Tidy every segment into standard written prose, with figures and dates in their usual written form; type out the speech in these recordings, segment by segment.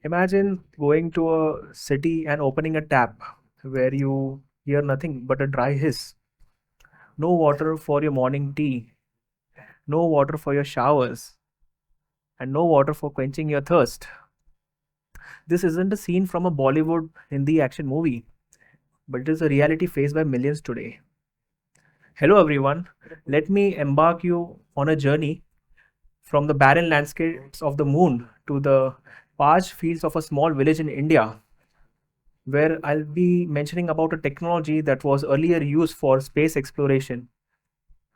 Imagine going to a city and opening a tap where you hear nothing but a dry hiss. No water for your morning tea, no water for your showers, and no water for quenching your thirst. This isn't a scene from a Bollywood Hindi action movie, but it is a reality faced by millions today. Hello everyone, let me embark you on a journey from the barren landscapes of the moon to the parched fields of a small village in India, where I'll be mentioning about a technology that was earlier used for space exploration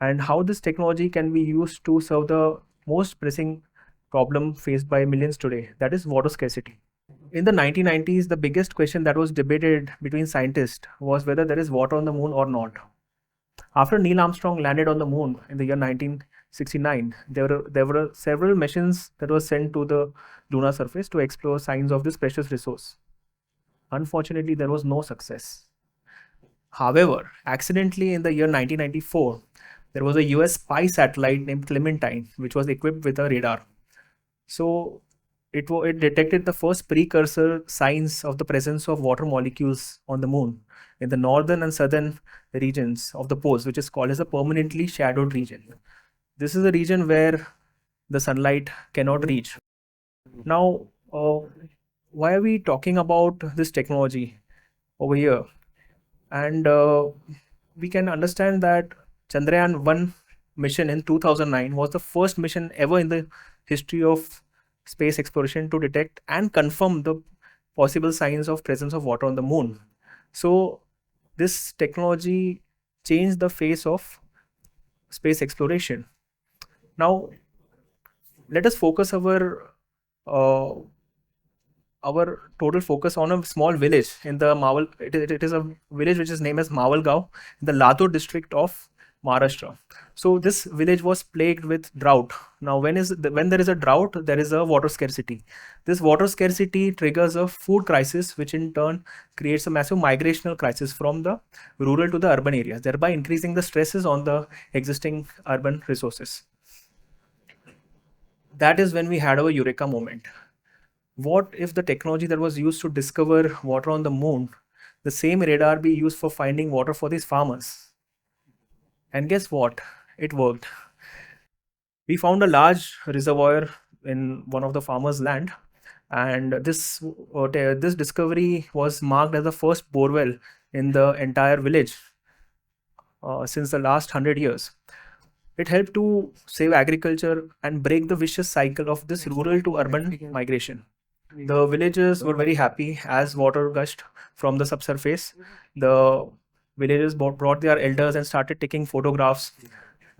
and how this technology can be used to serve the most pressing problem faced by millions today, that is water scarcity. In the 1990s, the biggest question that was debated between scientists was whether there is water on the moon or not. After Neil Armstrong landed on the moon in the year 1969, there were several missions that were sent to the lunar surface to explore signs of this precious resource. Unfortunately, there was no success. However, accidentally in the year 1994, there was a US spy satellite named Clementine, which was equipped with a radar. So it detected the first precursor signs of the presence of water molecules on the moon in the northern and southern regions of the poles, which is called as a permanently shadowed region. This is a region where the sunlight cannot reach. Now, why are we talking about this technology over here? And we can understand that Chandrayaan 1 mission in 2009 was the first mission ever in the history of space exploration to detect and confirm the possible signs of presence of water on the moon. So this technology changed the face of space exploration. Now let us focus uh, our total focus on a small village in the Mawal. It is a village which is named as Mawalgaon in the Latur district of Maharashtra. So this village was plagued with drought. Now, when there is a drought, there is a water scarcity. This water scarcity triggers a food crisis, which in turn creates a massive migrational crisis from the rural to the urban areas, thereby increasing the stresses on the existing urban resources. That is when we had our eureka moment. What if the technology that was used to discover water on the moon, the same radar be used for finding water for these farmers? And guess what? It worked. We found a large reservoir in one of the farmers' land, and this discovery was marked as the first borewell in the entire village since the last 100 years. It helped to save agriculture and break the vicious cycle of this rural to urban migration. The villagers were very happy as water gushed from the subsurface. The villagers brought their elders and started taking photographs.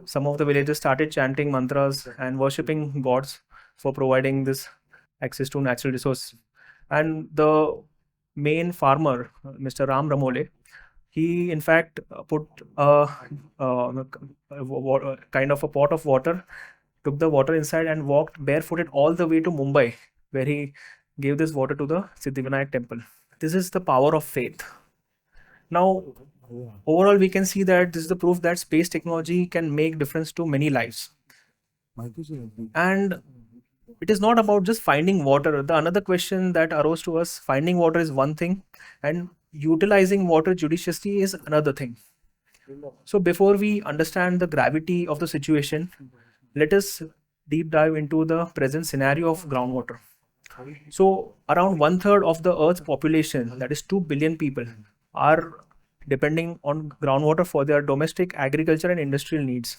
Some of the villagers started chanting mantras and worshipping gods for providing this access to natural resource. And the main farmer, Mr. Ram Ramole, he in fact put kind of a pot of water, took the water inside and walked barefooted all the way to Mumbai, where he gave this water to the Siddhivinayak temple. This is the power of faith. Now, overall, we can see that this is the proof that space technology can make difference to many lives. And it is not about just finding water. The another question that arose to us, finding water is one thing, and utilizing water judiciously is another thing. So before we understand the gravity of the situation, let us deep dive into the present scenario of groundwater. So around 1/3 of the Earth's population, that is 2 billion people, are depending on groundwater for their domestic agriculture and industrial needs.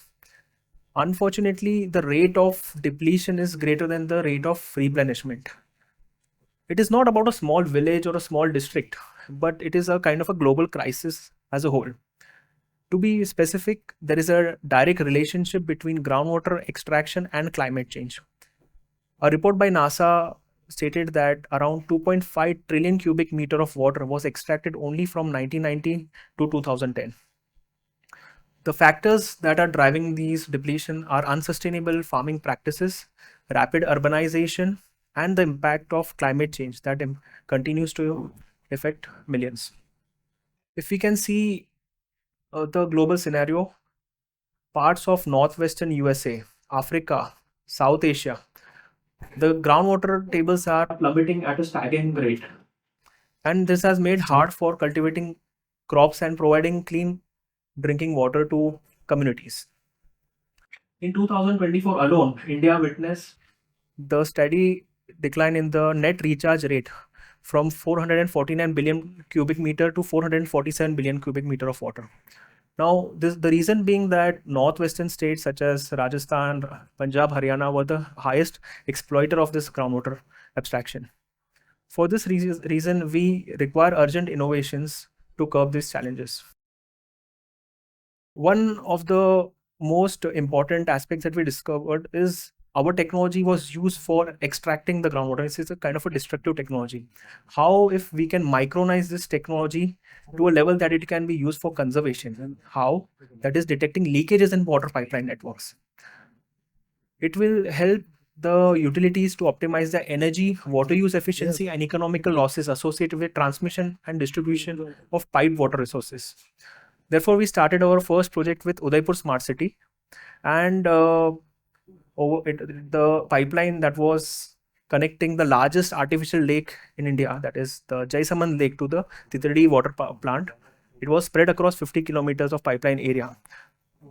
Unfortunately, the rate of depletion is greater than the rate of replenishment. It is not about a small village or a small district, but it is a kind of a global crisis as a whole. To be specific, there is a direct relationship between groundwater extraction and climate change. A report by NASA stated that around 2.5 trillion cubic meter of water was extracted only from 1990 to 2010. The factors that are driving these depletion are unsustainable farming practices, rapid urbanization, and the impact of climate change that continues to affect millions. If we can see the global scenario, parts of northwestern USA, Africa, South Asia, The groundwater tables are plummeting at a staggering rate, and this has made hard for cultivating crops and providing clean drinking water to communities. In 2024 alone, India witnessed the steady decline in the net recharge rate from 449 billion cubic meter to 447 billion cubic meter of water. Now, the reason being that northwestern states such as Rajasthan, Punjab, Haryana were the highest exploiter of this groundwater abstraction. For this reason, we require urgent innovations to curb these challenges. One of the most important aspects that we discovered is our technology was used for extracting the groundwater. This is a kind of a destructive technology. How if we can micronize this technology to a level that it can be used for conservation? And how? That is detecting leakages in water pipeline networks. It will help the utilities to optimize the energy, water use efficiency, and economical losses associated with transmission and distribution of piped water resources. Therefore, we started our first project with Udaipur Smart City, and the pipeline that was connecting the largest artificial lake in India, that is the Jaisaman Lake, to the Titradi water plant. It was spread across 50 kilometers of pipeline area.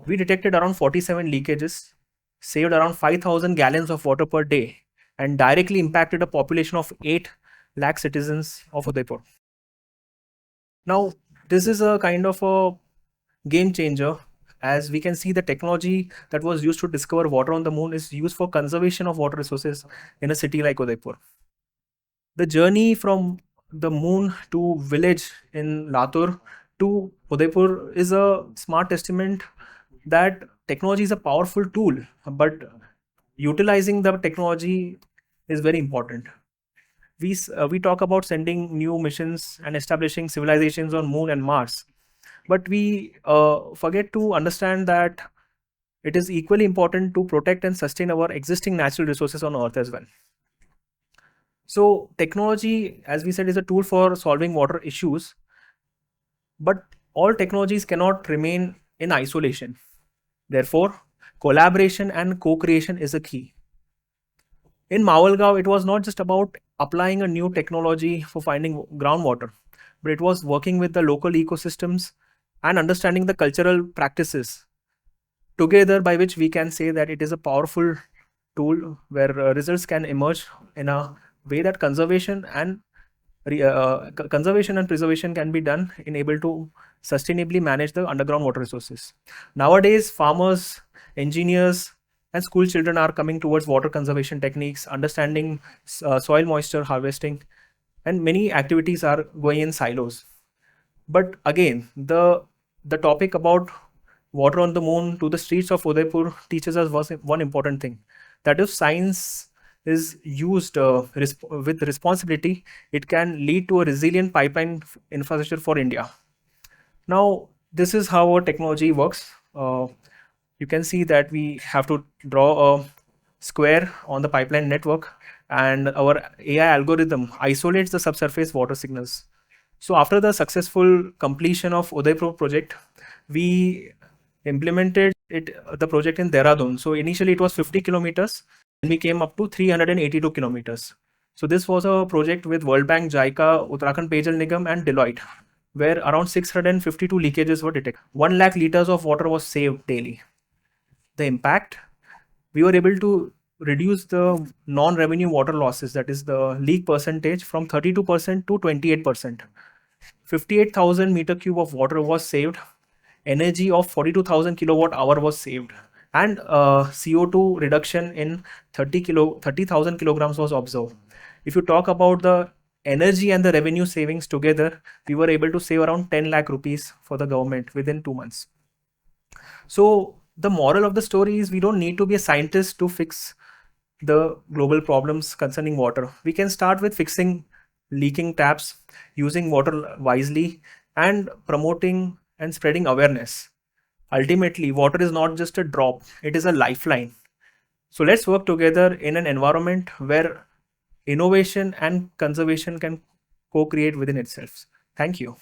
We detected around 47 leakages, saved around 5,000 gallons of water per day, and directly impacted a population of 8 lakh citizens of Udaipur. Now, this is a kind of a game changer, as we can see the technology that was used to discover water on the moon is used for conservation of water resources in a city like Udaipur. The journey from the moon to village in Latur to Udaipur is a smart testament that technology is a powerful tool, but utilizing the technology is very important. We talk about sending new missions and establishing civilizations on moon and Mars, but we forget to understand that it is equally important to protect and sustain our existing natural resources on Earth as well. So technology, as we said, is a tool for solving water issues, but all technologies cannot remain in isolation. Therefore, collaboration and co-creation is a key. In Mawalgaon, it was not just about applying a new technology for finding groundwater, but it was working with the local ecosystems and understanding the cultural practices together, by which we can say that it is a powerful tool where results can emerge in a way that conservation and preservation can be done in able to sustainably manage the underground water resources. Nowadays, farmers, engineers, and school children are coming towards water conservation techniques, understanding soil moisture harvesting, and many activities are going in silos. But again, the topic about water on the moon to the streets of Udaipur teaches us one important thing, that if science is used with responsibility, it can lead to a resilient pipeline infrastructure for India. Now, this is how our technology works. You can see that we have to draw a square on the pipeline network, and our AI algorithm isolates the subsurface water signals. So after the successful completion of Udaipur project, we implemented the project in Dehradun. So initially it was 50 kilometers, and we came up to 382 kilometers. So this was a project with World Bank, JICA, Uttarakhand Pejal Nigam, and Deloitte, where around 652 leakages were detected. 1 lakh liters of water was saved daily. The impact, we were able to reduce the non-revenue water losses, that is the leak percentage, from 32% to 28%. 58,000 meter cube of water was saved, energy of 42,000 kilowatt hour was saved, and CO2 reduction in 30,000 kilograms was observed. If you talk about the energy and the revenue savings together, we were able to save around 10 lakh rupees for the government within 2 months. So the moral of the story is we don't need to be a scientist to fix the global problems concerning water. We can start with fixing leaking taps, using water wisely, and promoting and spreading awareness. Ultimately, water is not just a drop, it is a lifeline. So let's work together in an environment where innovation and conservation can co-create within itself. Thank you.